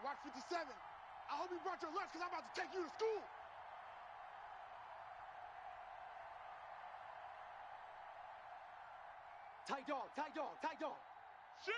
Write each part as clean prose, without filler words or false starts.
Box 57. I hope you brought your lunch because I'm about to take you to school. Tight dog, tight dog, tight dog. Shift!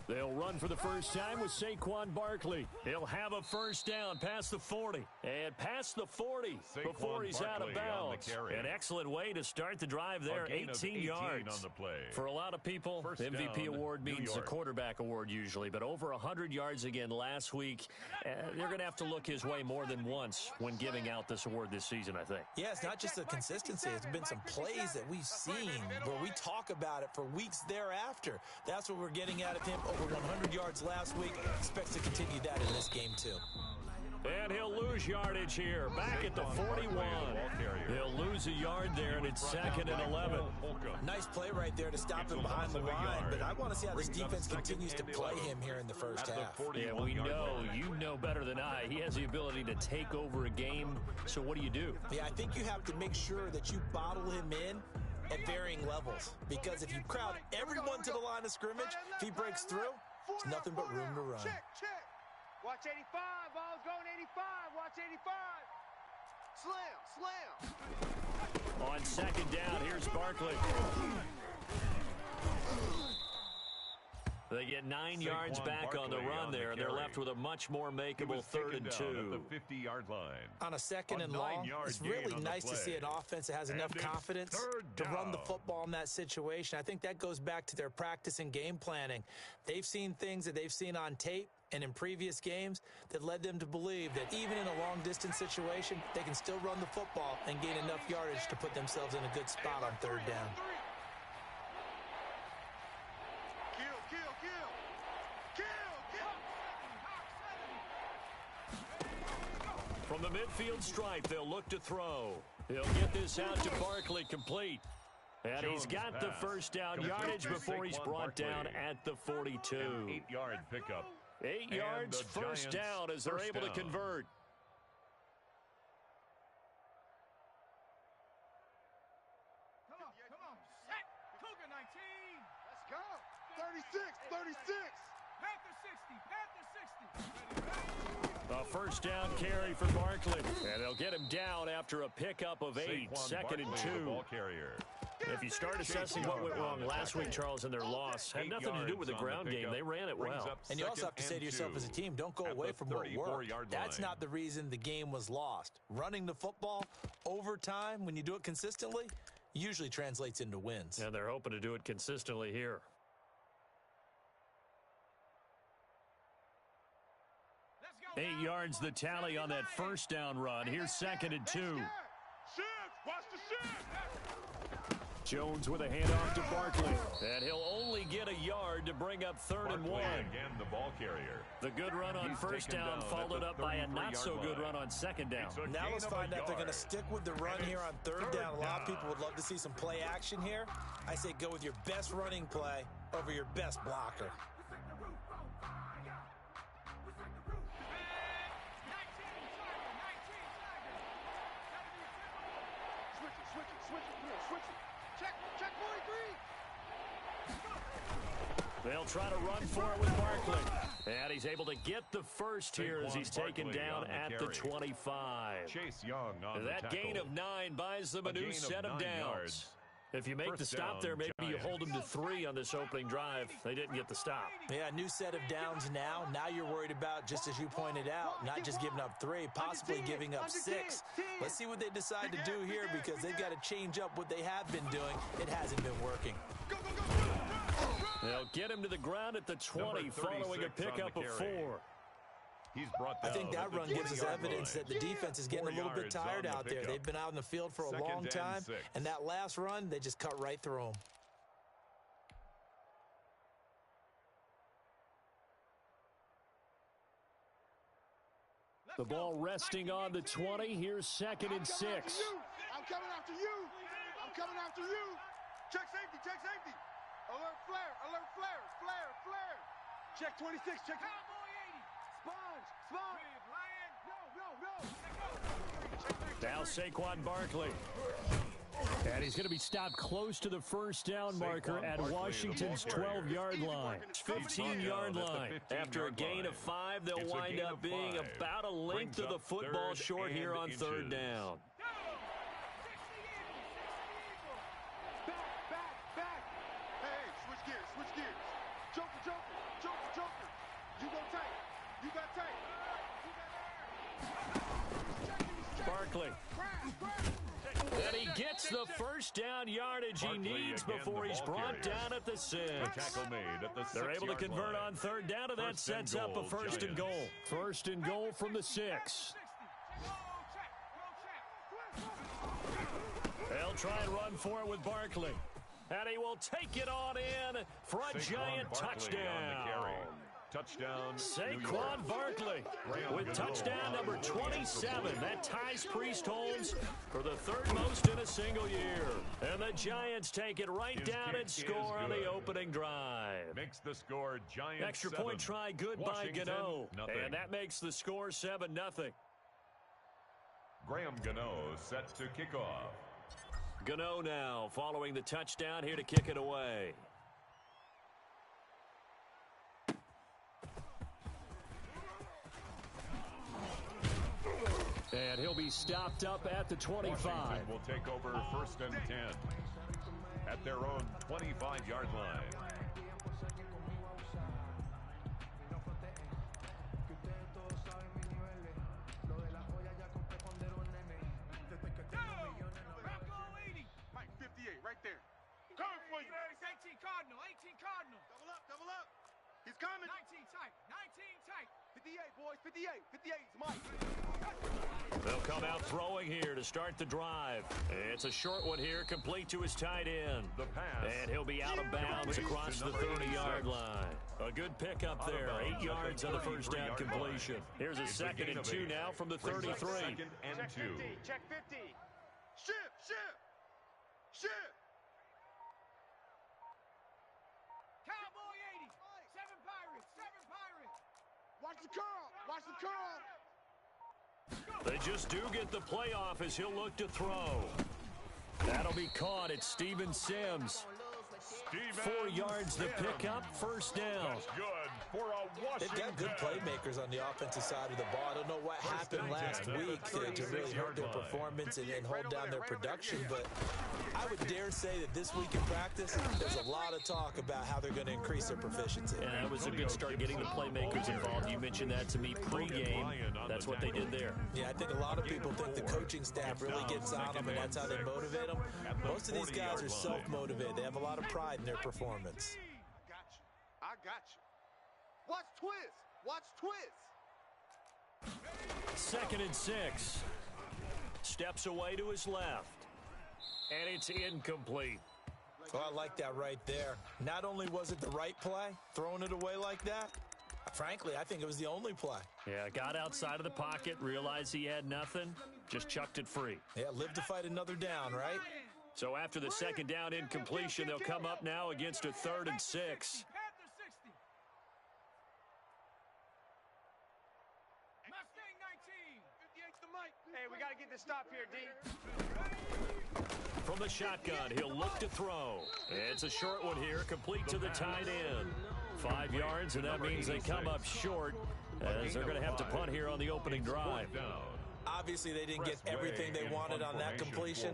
They'll run for the first time with Saquon Barkley. He'll have a first down past the 40. And past the 40 before he's out of bounds. An excellent way to start the drive there. 18 yards. On the play. For a lot of people, the MVP award means a quarterback award usually. But over 100 yards again last week. They're going to have to look his way more than once when giving out this award this season, I think. Yeah, it's not just the consistency. It's been some plays that we've seen where we talk about it for weeks thereafter. That's what we're getting out of him. Over 100 yards last week. Expects to continue that in this game, too. And he'll lose yardage here. Back at the 41. He'll lose a yard there, and it's 2nd and 11. Nice play right there to stop him behind the line, but I want to see how this defense continues to play him here in the first half. Yeah, we know. You know better than I. He has the ability to take over a game, so what do you do? Yeah, I think you have to make sure that you bottle him in at varying levels, because if you crowd everyone to the line of scrimmage, if he breaks through, it's nothing but room to run. Check. Watch 85. Ball's going 85. Watch 85. Slam. On 2nd down, here's Barkley. They get 9 yards back on the run there, and they're left with a much more makeable 3rd and 2. At the 50-yard line. On a 2nd and long, it's really nice to see an offense that has enough confidence to run the football in that situation. I think that goes back to their practice and game planning. They've seen things that they've seen on tape and in previous games that led them to believe that even in a long-distance situation, they can still run the football and gain enough yardage to put themselves in a good spot on 3rd down. From the midfield stripe, they'll look to throw. He'll get this out to Barkley, complete. And he's got the first down yardage before he's brought down at the 42. 8-yard pickup. 8 yards, first down as they're able to convert. Come on. Set. Cougar 19. Let's go. 36. Panther 60. A first down carry for Barkley. And they'll get him down after a pickup of 8. 2nd and 2. Ball carrier. If you start assessing what went wrong last week, Charles, in their loss, had nothing to do with the ground game. They ran it well. And you also have to say to yourself as a team, don't go away from what worked. That's not the reason the game was lost. Running the football over time, when you do it consistently, usually translates into wins. And they're hoping to do it consistently here. 8 yards the tally on that first down run. Here's 2nd and 2. Shift. Watch the shift. Jones with a handoff to Barkley. And he'll only get a yard to bring up 3rd and 1. Again, the ball carrier. The good run on first down followed up by a not-so-good run on 2nd down. Now let's find out if they're going to stick with the run here on 3rd down. A lot of people would love to see some play action here. I say go with your best running play over your best blocker. Switch it. Check 43. They'll try to run for it with Barkley. And he's able to get the first here as he's taken down at the 25. Chase Young on that gain of 9 buys them a new set of downs. If you make the stop there, maybe you hold them to 3 on this opening drive. They didn't get the stop. Yeah, new set of downs now. Now you're worried about, just as you pointed out, not just giving up 3, possibly giving up 6. Let's see what they decide to do here, because they've got to change up what they have been doing. It hasn't been working. They'll get him to the ground at the 20 following a pickup of 4. He's brought down. I think that run gives us evidence that the defense is getting a little bit tired out there. They've been out in the field for a long time, and that last run, they just cut right through them. The ball resting on the 20. Here's 2nd and 6. I'm coming after you. Check safety. Alert flare. Check 26, check Cowboy 80. Sponge. No. Now Saquon Barkley. And he's going to be stopped close to the first down marker at Washington's 12-yard line. 15-yard line. After a gain of 5, they'll wind up being about a length of the football short here on third down. Back. Hey, switch gears. Joker. You go tight. You got tight. Barkley. And he gets the first down yardage he needs before he's brought down at the 6. They're able to convert on third down, and that sets up a first and goal. First and goal from the 6. They'll try and run for it with Barkley. And he will take it on in for a giant touchdown. Touchdown, Saquon Barkley with touchdown number 27. That ties Priest Holmes for the third most in a single year. And the Giants take it right down and score on the opening drive. Makes the score Giants Extra 7. point try good Washington, by Gano. nothing. And that makes the score 7-0. Graham Gano set to kick off. Gano now following the touchdown here to kick it away. And he'll be stopped up at the 25. Washington will take over first and 10 at their own 25-yard line. Mike, 58, right there. Coming for you. 18 Cardinal. Double up. He's coming. 19 tight. 58, boys. 58. 58 is Mike. They'll come out throwing here to start the drive. It's a short one here, complete to his tight end. The pass. And he'll be out of bounds across the 30-yard line. A good pickup there, 8 yards on the first down completion. Here's a second and 2 now from the 33. Second and 2. Check 50. Shift. Cowboy 80. 7 Pirates. Watch the curl. They just do get the playoff as he'll look to throw. That'll be caught at Steven Sims. 4 yards the pickup, first down. That's good for a Washington. They've got good playmakers on the offensive side of the ball. I don't know what happened last week to really hurt their performance and hold down their production, but I would dare say that this week in practice, there's a lot of talk about how they're going to increase their proficiency. And that was a good start getting the playmakers involved. You mentioned that to me pregame. That's what they did there. Yeah, I think a lot of people think the coaching staff really gets on them, and that's how they motivate them. Most of these guys are self-motivated. They have a lot of pride in their performance. I got you. Watch twist. Second and 6. Steps away to his left. And it's incomplete. Oh, I like that right there. Not only was it the right play, throwing it away like that, frankly, I think it was the only play. Yeah, got outside of the pocket, realized he had nothing, just chucked it free. Yeah, live to fight another down, right? So after the second down incompletion, they'll come up now against a 3rd and 6. Panther 60. Mustang 19. 58 to Mike. Hey, we got to get this stop here, D. From the shotgun, he'll look to throw. It's a short one here, complete to the tight end. 5 yards, and that means they come up short as they're going to have to punt here on the opening drive. Obviously, they didn't get everything they wanted on that completion,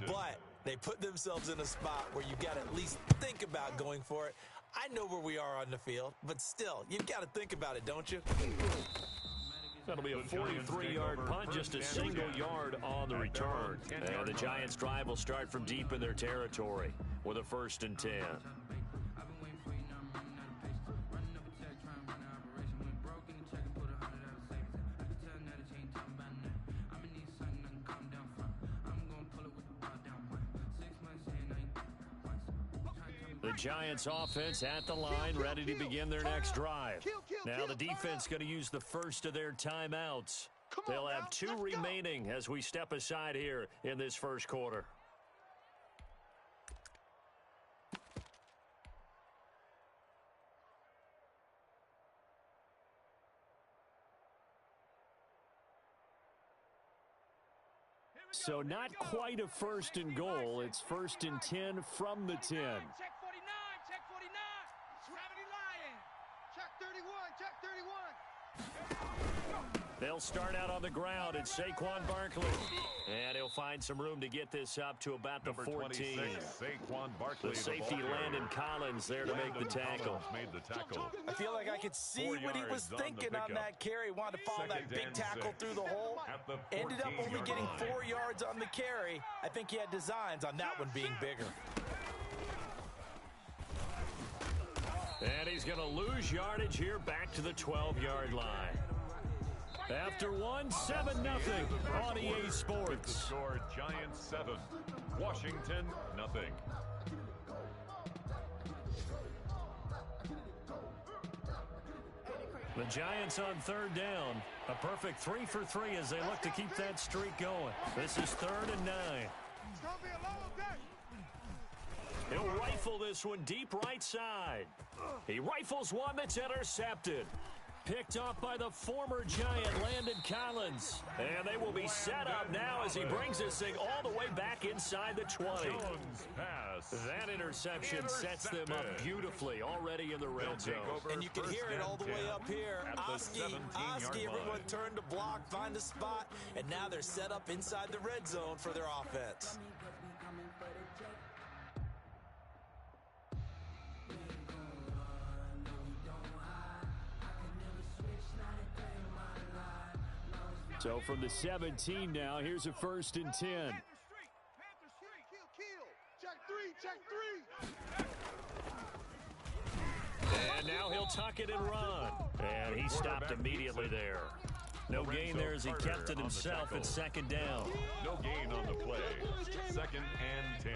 but they put themselves in a spot where you've got to at least think about going for it. I know where we are on the field, but still, you've got to think about it, don't you? That'll be a 43-yard punt, just a single yard on the return. And the Giants' drive will start from deep in their territory with a 1st and 10. The Giants offense at the line, ready to begin their next drive. Now the defense going to use the first of their timeouts. They'll have 2 remaining as we step aside here in this first quarter. So not quite a first and goal. It's first and 10 from the 10. Check 49, check 49. 70 Lion. Check 31, check 31. They'll start out on the ground. It's Saquon Barkley. And he'll find some room to get this up to about the 14. 26, Saquon Barkley, the safety Landon Collins there to make the tackle. Made the tackle. I feel like I could see what he was thinking on that carry. Wanted to follow that big tackle through the hole. Ended up only getting 4 yards on the carry. I think he had designs on that one being bigger. And he's going to lose yardage here back to the 12-yard line. After one, 7-0 on EA Sports. The score, Giants 7, Washington nothing. The Giants on third down. A perfect 3 for 3 as they look to keep that streak going. This is 3rd and 9. It's going to be a long day. He'll rifle this one deep right side. He rifles one that's intercepted. Picked off by the former Giant, Landon Collins. And they will be set up now as he brings this thing all the way back inside the 20. That interception sets them up beautifully already in the red zone. And you can hear it all the way up here. Oski, everyone turned to block, find a spot, and now they're set up inside the red zone for their offense. So from the 17 now, here's a 1st and 10. Kill. Check 3, check 3. And now he'll tuck it and run. And he stopped immediately there. No gain there as he kept it himself at 2nd down. No gain on the play. 2nd and 10.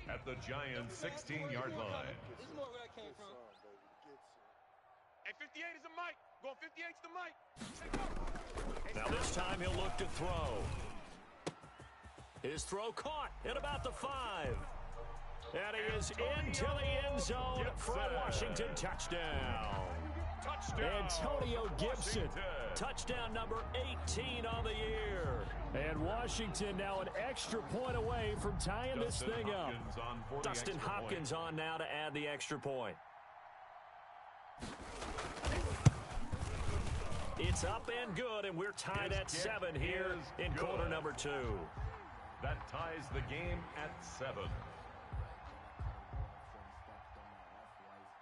At the Giants' 16-yard line. This is more where I came from. Hey, 58 is the mic. Going 58's the mic. Now this time he'll look to throw. His throw caught at about the 5. And he is into the end zone for a Washington touchdown. Antonio Gibson, touchdown number 18 on the year. And Washington now an extra point away from tying this thing up. Dustin Hopkins on now to add the extra point. It's up and good, and we're tied at 7 here in quarter number 2. That ties the game at 7.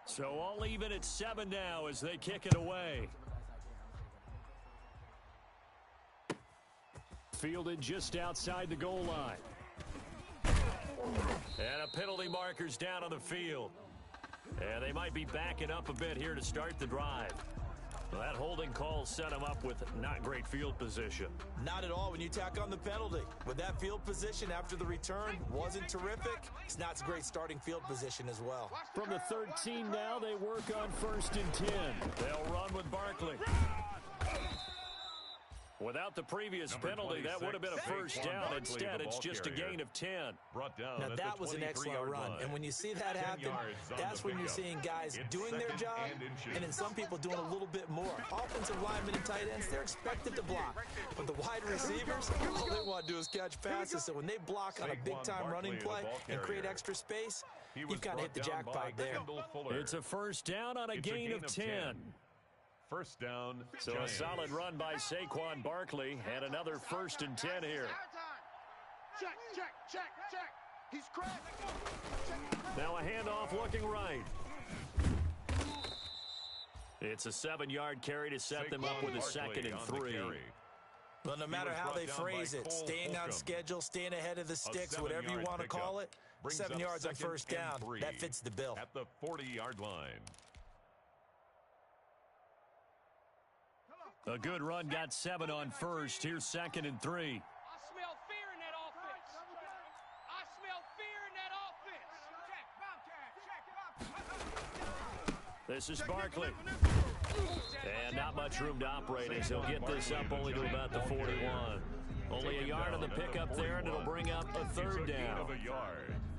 So all even at 7 now as they kick it away. Fielded just outside the goal line. And a penalty marker's down on the field. And they might be backing up a bit here to start the drive. Well, that holding call set him up with not great field position. Not at all when you tack on the penalty. With that field position after the return wasn't terrific. It's not a great starting field position as well. From the 13 now, they work on 1st and 10. They'll run with Barkley. Without the previous penalty, that would have been a first down. Instead, it's just a gain of 10. Now, that was an excellent run. And when you see that happen, that's when you're seeing guys doing their job and then some people doing a little bit more. Offensive linemen and tight ends, they're expected to block. But the wide receivers, all they want to do is catch passes. So when they block on a big-time running play and create extra space, you've got to hit the jackpot there. It's a first down on a gain of 10. First down. So Giants. A solid run by Saquon Barkley and another 1st and 10 here. Check, check, check, check. He's cracked. Now a handoff looking right. It's a 7-yard carry to set them up with a 2nd and 3. Well, no matter how they phrase it, staying on schedule, staying ahead of the sticks, whatever you want to call it, 7 yards on first down, that fits the bill. At the 40-yard line. A good run got 7 on first. Here's 2nd and 3. I smell fear in that offense. I smell fear in that offense. Check, Bobcat, check, This is Barkley. And not much room to operate as he'll get this up only to about the 41. Only a yard on the pickup there, and it'll bring up a 3rd down.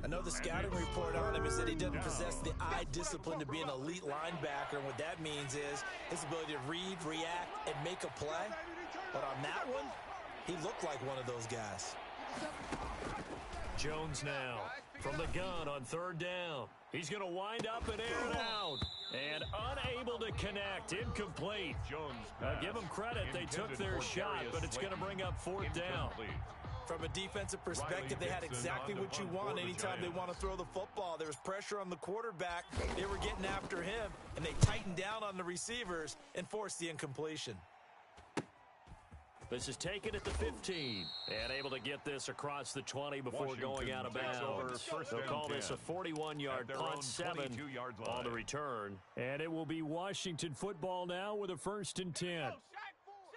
I know the scouting report on him is that he doesn't possess the eye discipline to be an elite linebacker. And what that means is his ability to read, react, and make a play. But on that one, he looked like one of those guys. Jones now from the gun on 3rd down. He's going to wind up and air it out. And unable to connect. Incomplete. Give them credit. They took their shot, but it's going to bring up 4th down. From a defensive perspective, they had exactly what you want anytime they want to throw the football. There was pressure on the quarterback. They were getting after him, and they tightened down on the receivers and forced the incompletion. This is taken at the 15 and able to get this across the 20 before going out of bounds. They'll call this a 41-yard punt, 7 on the return. And it will be Washington football now with a 1st and 10.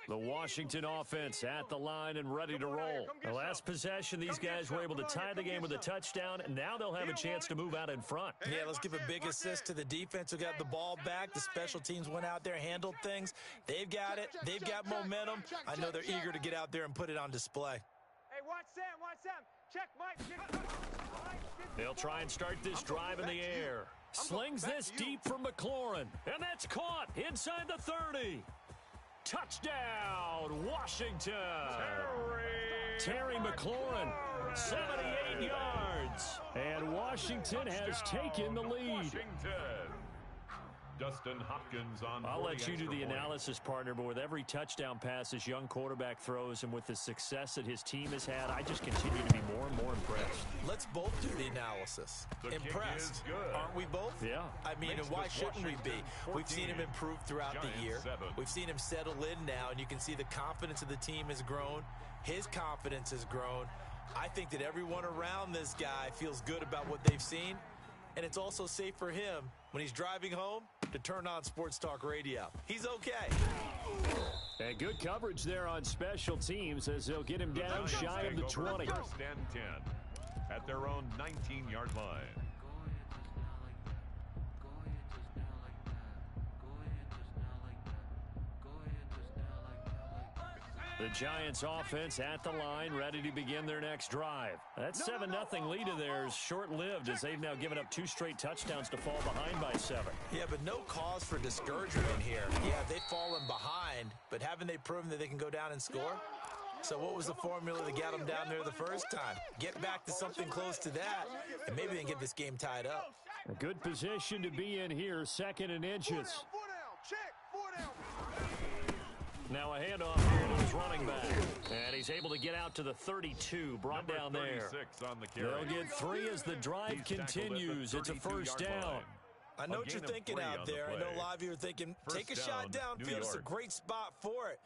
The Washington offense at the line and ready to roll. The last possession, these guys were able to tie the game with a touchdown, and now they'll have a chance to move out in front. Yeah, let's give a big assist to the defense who got the ball back. The special teams went out there, handled things. They've got it. They've got momentum. I know they're eager to get out there and put it on display. Hey, watch Sam, watch Sam. Check Mike. They'll try and start this drive in the air. Slings this deep from McLaurin, and that's caught inside the 30. Touchdown, Washington. Terry McLaurin, 78 yards. And Washington has taken the lead. Dustin Hopkins on. I'll let you do the analysis, partner, but with every touchdown pass this young quarterback throws and with the success that his team has had, I just continue to be more and more impressed. Let's both do the analysis. Impressed, aren't we both? Yeah. I mean, and why shouldn't we be? We've seen him improve throughout the year. We've seen him settle in now, and you can see the confidence of the team has grown. His confidence has grown. I think that everyone around this guy feels good about what they've seen, and it's also safe for him when he's driving home to turn on Sports Talk Radio. He's okay. And good coverage there on special teams as they'll get him down shy of the 20. 1st and 10 at their own 19-yard line. The Giants offense at the line, ready to begin their next drive. That 7-0 lead of theirs short-lived as they've now given up 2 straight touchdowns to fall behind by 7. Yeah, but no cause for discouragement here. Yeah, they've fallen behind, but haven't they proven that they can go down and score? So what was the formula that got them down there the first time? Get back to something close to that, and maybe they can get this game tied up. A good position to be in here, 2nd and inches. Now a handoff here to his running back. And he's able to get out to the 32, brought down there. On the carry. They'll get 3 as the drive continues. It's a 1st down. I know what you're thinking out there. I know a lot of you are thinking, take a shot downfield. It's a great spot for it.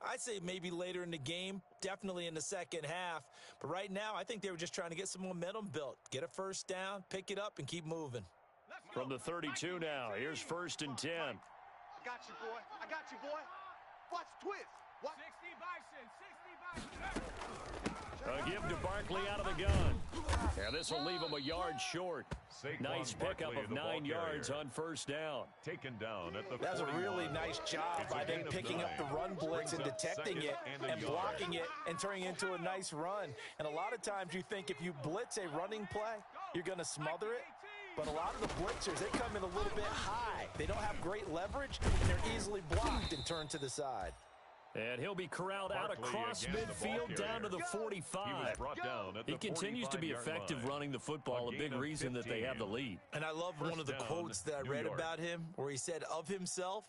I'd say maybe later in the game, definitely in the second half. But right now, I think they were just trying to get some momentum built. Get a 1st down, pick it up, and keep moving. From the 32 now, here's 1st and 10. I got you, boy. I got you, boy. Watch twist. What? 60 Bison. A give to Barkley out of the gun. And this will leave him a yard short. Nice pickup of 9 yards on 1st down. Taken down at the That's a really nice job by them picking up the run blitz and detecting it and blocking it and turning it into a nice run. And a lot of times you think if you blitz a running play, you're going to smother it. But a lot of the blitzers, they come in a little bit high. They don't have great leverage, and they're easily blocked and turned to the side. And he'll be corralled out across midfield down to the 45. He continues to be effective running the football, a big reason that they have the lead. And I love one of the quotes that I read about him where he said of himself,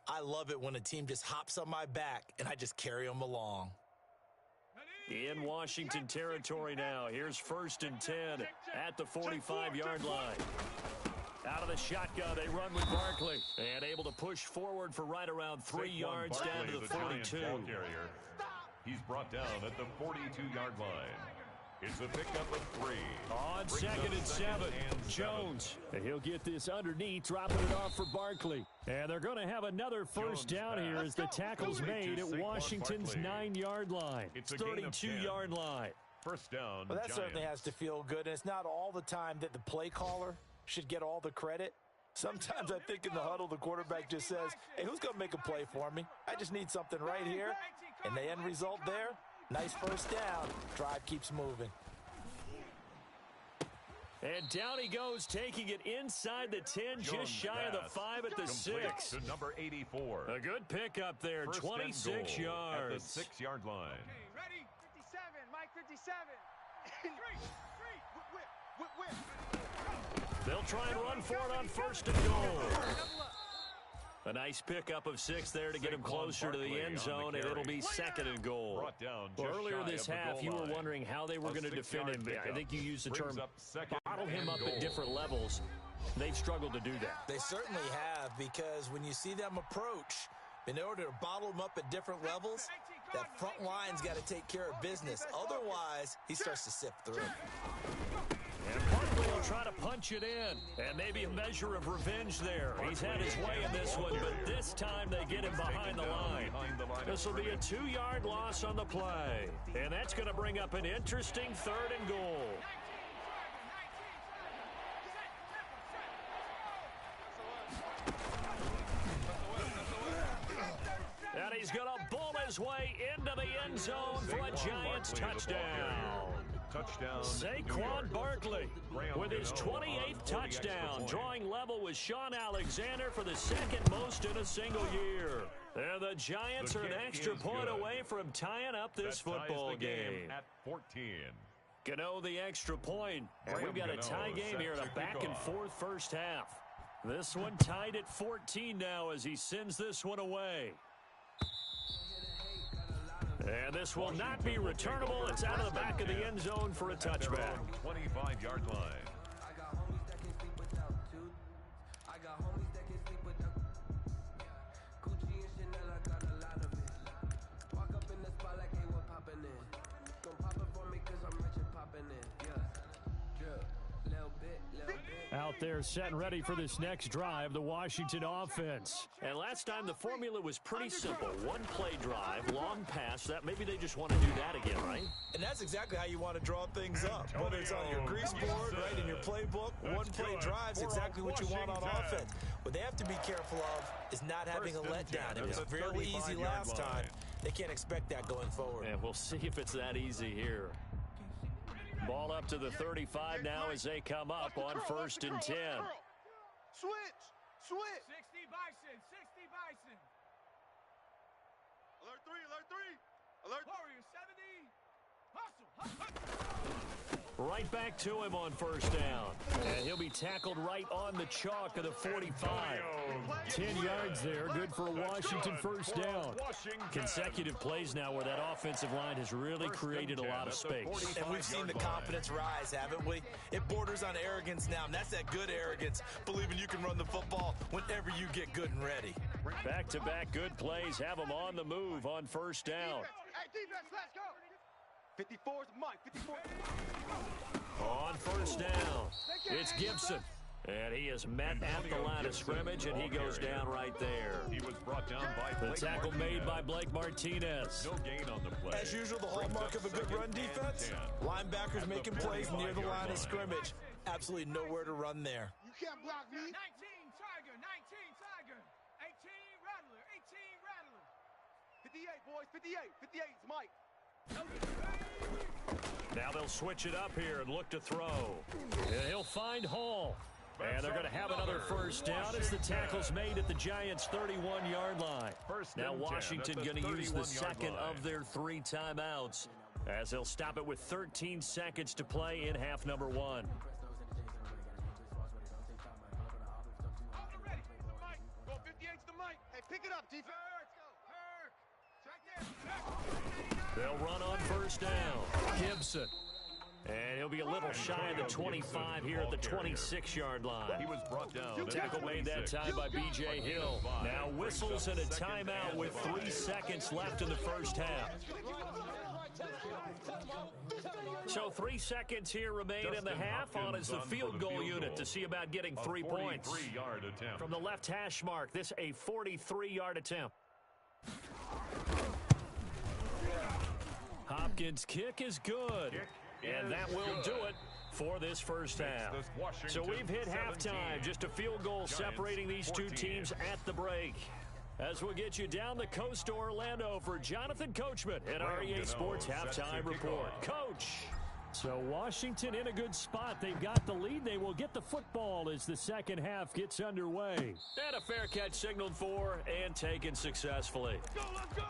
I love it when a team just hops on my back and I just carry them along. In Washington territory now. Here's 1st and 10 at the 45-yard line. Out of the shotgun, they run with Barkley. And able to push forward for right around 3 yards down to the 42. He's brought down at the 42-yard line. It's a pickup of 3. On 2nd and 7, Jones. And he'll get this underneath, dropping it off for Barkley. And they're going to have another 1st down here as the tackle's made at Washington's 9-yard line. It's 32-yard line. 1st down. Well, that certainly has to feel good. And it's not all the time that the play caller should get all the credit. Sometimes I think in the huddle, the quarterback just says, hey, who's going to make a play for me? I just need something right here. And the end result there, nice 1st down. Drive keeps moving. And down he goes, taking it inside the 10, just shy of the 5 at the 6. To number 84. A good pickup there, 26 yards. At the 6-yard line. Okay, ready? 57, Mike 57. They'll try and run for it on 1st and goal. A nice pickup of 6 there to get him closer to the end zone, and it'll be 2nd and goal. Well, earlier this half, you were wondering how they were going to defend him. I think you used the term bottle him up at different levels. They've struggled to do that. They certainly have, because when you see them approach, in order to bottle him up at different levels, that front line's got to take care of business. Otherwise, he starts to sift through. And Barkley will try to punch it in. And maybe a measure of revenge there. He's had his way in this one, but this time they get him behind the line. This will be a 2-yard loss on the play. And that's going to bring up an interesting 3rd and goal. And he's going to bull his way into the end zone for a Giants touchdown. Saquon Barkley with his 28th touchdown, drawing level with Sean Alexander for the 2nd most in a single year. And the Giants are an extra point away from tying up this football game. At 14. Gano the extra point, and we've got a tie game here in a back-and-forth first half. This one tied at 14 now as he sends this one away. And this will not be returnable. It's out of the back of the end zone for a touchback. 25-yard line. Out there set and ready for this next drive, the Washington offense. And last time the formula was pretty simple. One play drive, long pass. That maybe they just want to do that again, right? And that's exactly how you want to draw things up. Whether it's on your grease board, right, in your playbook, one play drive's exactly what you want on offense. What they have to be careful of is not having a letdown. It was fairly easy last time. They can't expect that going forward. And we'll see if it's that easy here. Ball up to the 35 now as they come up on 1st and 10. Switch! 60 Bison, 60 Bison. Alert 3, alert 3. Alert Warrior 70. Hustle. Right back to him on 1st down. And he'll be tackled right on the chalk of the 45. 10 yards there, good for a Washington 1st down. Consecutive plays now where that offensive line has really created a lot of space. And we've seen the confidence rise, haven't we? It borders on arrogance now, and that's that good arrogance, believing you can run the football whenever you get good and ready. Back-to-back good plays have them on the move on 1st down. Hey, defense, let's go. 54 is Mike, 54. On 1st down, it's Gibson. And he is met at the line of scrimmage, and he goes down right there. He was brought down by the tackle made by Blake Martinez. No gain on the play. As usual, the hallmark of a good run defense, linebackers making plays near the line of scrimmage. Absolutely nowhere to run there. You can't block me. 19 Tiger, 19 Tiger. 18 Rattler, 18 Rattler. 58, boys, 58. 58 is Mike. Now they'll switch it up here and look to throw. And he'll find Hall. And they're going to have another 1st down as the tackle's made at the Giants' 31-yard line. Now Washington going to use the 2nd of their 3 timeouts as they'll stop it with 13 seconds to play in half number 1. Ready. Mike, go 58 to Mike. Hey, pick it up, defense. They'll run on 1st down. Gibson. And he'll be a little shy of the 25 here at the 26-yard line. He was brought down. Tackle made that time by B.J. Hill. Now whistles and a timeout with 3 seconds left in the first half. So 3 seconds here remain in the half on as the field goal unit to see about getting 3 points. 43-yard attempt. From the left hash mark, this a 43-yard attempt. Hopkins' kick is good. And that will do it for this first half. So we've hit halftime, just a field goal separating these two teams at the break. As we'll get you down the coast to Orlando for Jonathan Coachman at REA Sports Halftime Report. Coach! So Washington in a good spot. They've got the lead. They will get the football as the second half gets underway. And a fair catch signaled for and taken successfully. Let's go, let's go!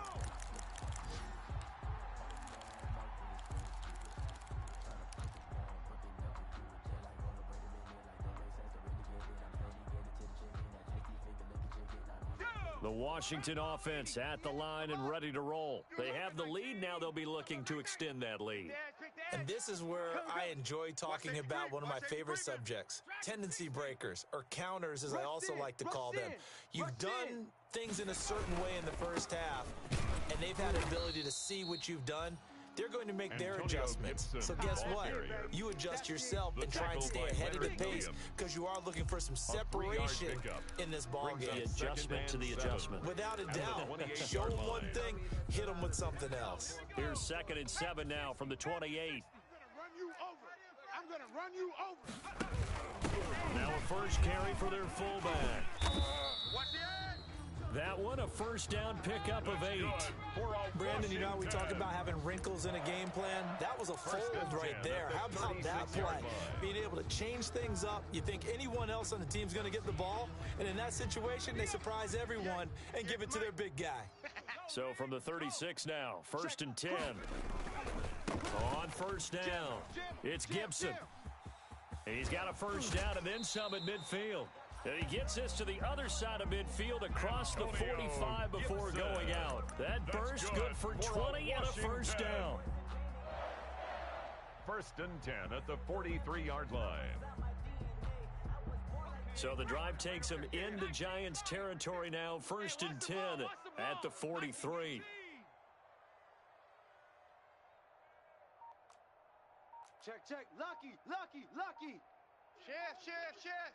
The Washington offense at the line and ready to roll. They have the lead. Now they'll be looking to extend that lead. And this is where I enjoy talking about one of my favorite subjects, tendency breakers, or counters, as I also like to call them. You've done things in a certain way in the first half, and they've had an ability to see what you've done. They're going to make their adjustments. So guess what? You adjust yourself and try and stay ahead of the pace because you are looking for some separation in this ball game. The adjustment to the adjustment. Without a doubt. Show them one thing, hit them with something else. Here's 2nd and 7 now from the 28. I'm going to run you over. Now a first carry for their fullback. Watch the edge. That one, a first down pickup of 8. Brandon, you know how we talk about having wrinkles in a game plan? That was a fold right there. How about that play? Being able to change things up. You think anyone else on the team's going to get the ball, and in that situation, they surprise everyone and give it to their big guy. So from the 36 now, 1st and 10. On first down, it's Gibson. He's got a first down and then some at midfield. And he gets this to the other side of midfield across the 45 before going out. That burst good for 20 and a first down. 1st and 10 at the 43-yard line. So the drive takes him into Giants territory now. 1st and 10 at the 43. Check. Lucky. Chef.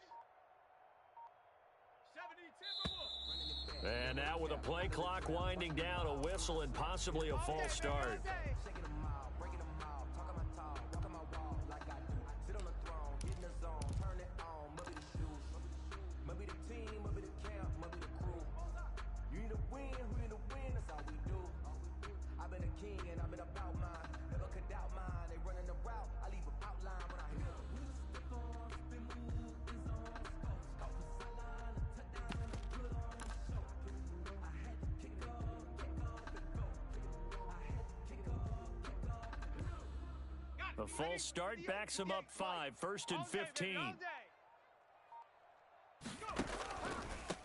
And now with a play clock winding down, a whistle and possibly a false start. A false start backs him up 5, 1st and 15.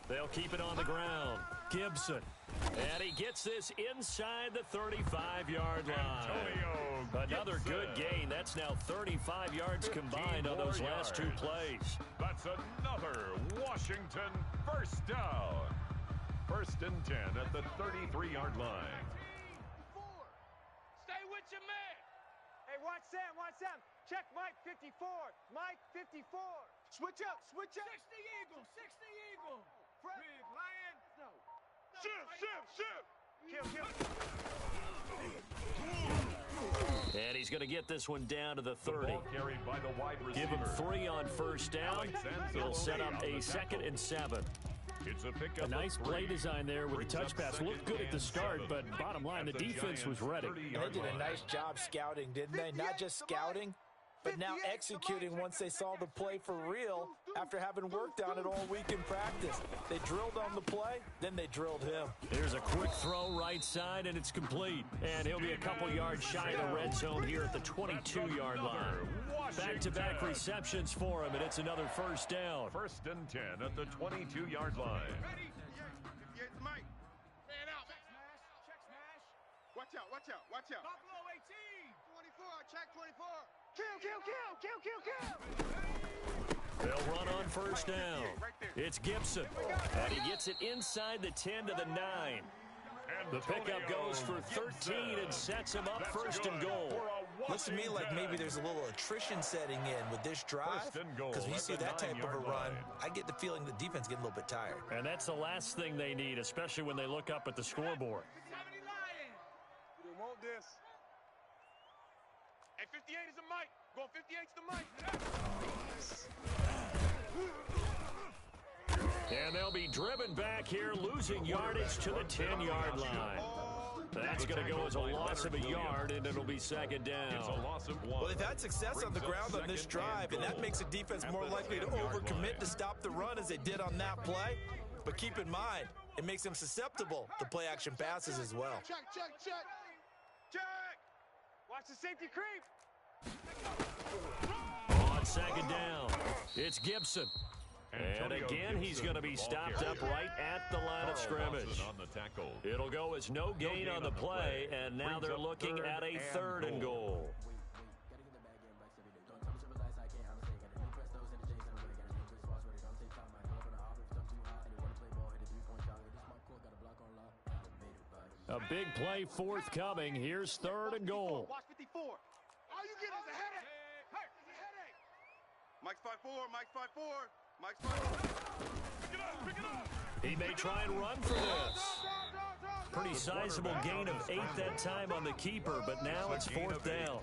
They'll keep it on the ground. Gibson. And he gets this inside the 35-yard line. Another good gain. That's now 35 yards combined on those last 2 plays. That's another Washington first down. 1st and 10 at the 33-yard line. Stay with your man. Hey, watch Sam. Check Mike 54. Mike 54. Switch up. 60 Eagle. Big Lion. No. Shoot. And he's going to get this one down to the 30. Carried by the wide receiver. Give him 3 on first down. He'll set up a 2nd and 7. It's a pickup. A nice play design there with the touch pass. Looked good at the start, but bottom line, the defense was ready. And they did a nice job scouting, didn't they? Not just scouting, but now executing once they saw the play for real after having worked on it all week in practice. They drilled on the play, then they drilled him. Here's a quick throw right side, and it's complete. And he'll be a couple yards shy of the red zone here at the 22-yard line. Back-to-back receptions for him, and it's another first down. 1st and 10 at the 22-yard line. Ready? 58 Mike. Man out. Check smash. Watch out. Buffalo 18. 24. Check 24. Kill. They'll run on first down. It's Gibson, and he gets it inside the 10 to the 9. The pickup goes for 13 and sets him up 1st and goal. Looks to me like maybe there's a little attrition setting in with this drive, because when you see that type of a run, I get the feeling the defense getting a little bit tired. And that's the last thing they need, especially when they look up at the scoreboard. 70 Lions. We want this. Hey, 58 is the mic. Going 58's the mic. And they'll be driven back here, losing yardage to the 10-yard line. That's going to go as a loss of a yard, and it'll be 2nd down. It's a loss of 1. Well, they've had success on the ground on this drive, and that makes a defense more likely to overcommit to stop the run as they did on that play. But keep in mind, it makes them susceptible to play-action passes as well. Check. Watch the safety creep. On 2nd down, it's Gibson. And again, he's going to be stopped up right at the line of scrimmage. It'll go as no gain on the play, and now they're looking at a 3rd and goal. A big play forthcoming. Here's 3rd and goal. Watch 54. All you get is a headache. It's a headache. Mike's 5'4", Mike's 5'4", Mike's 5'4". Pick it up. He may try and run for this. Pretty sizable gain of 8 that time on the keeper, but now it's 4th down.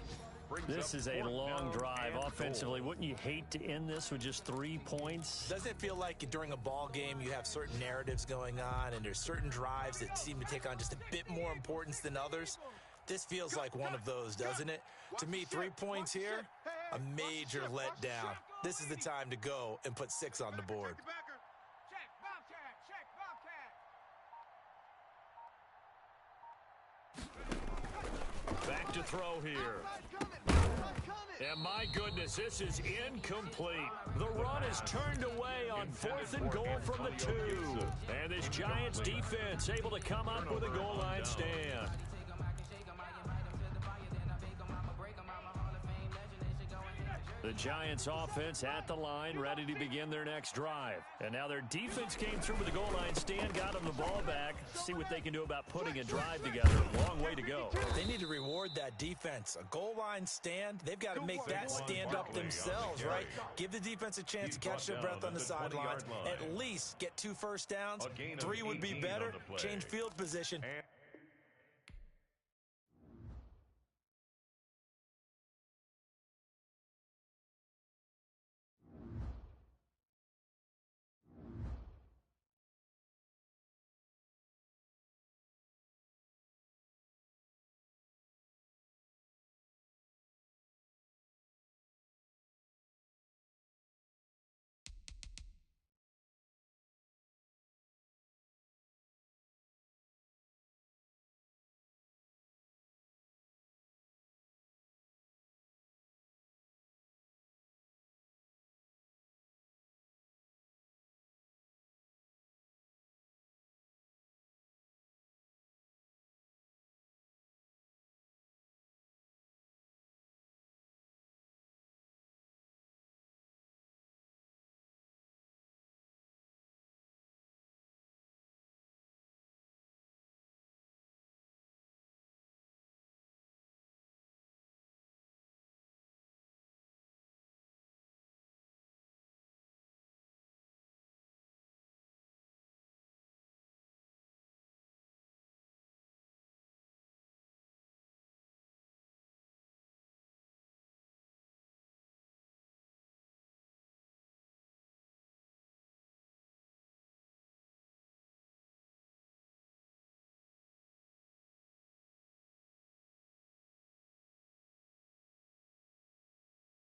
This is a long drive offensively. Wouldn't you hate to end this with just 3 points? Doesn't it feel like during a ball game you have certain narratives going on and there's certain drives that seem to take on just a bit more importance than others? This feels like one of those, doesn't it? To me, 3 points here, a major letdown. This is the time to go and put 6 on the board. Check, Bobcat. Check, Bobcat. Back to throw here. And my goodness, this is incomplete. The run is turned away on 4th and goal from the 2. And this Giants defense able to come up with a goal line stand. The Giants offense at the line, ready to begin their next drive. And now their defense came through with the goal line stand, got them the ball back. See what they can do about putting a drive together. Long way to go. They need to reward that defense. A goal line stand, they've got to make that stand up themselves, right? Give the defense a chance to catch their breath on the sidelines. At least get 2 first downs. 3 would be better. Change field position.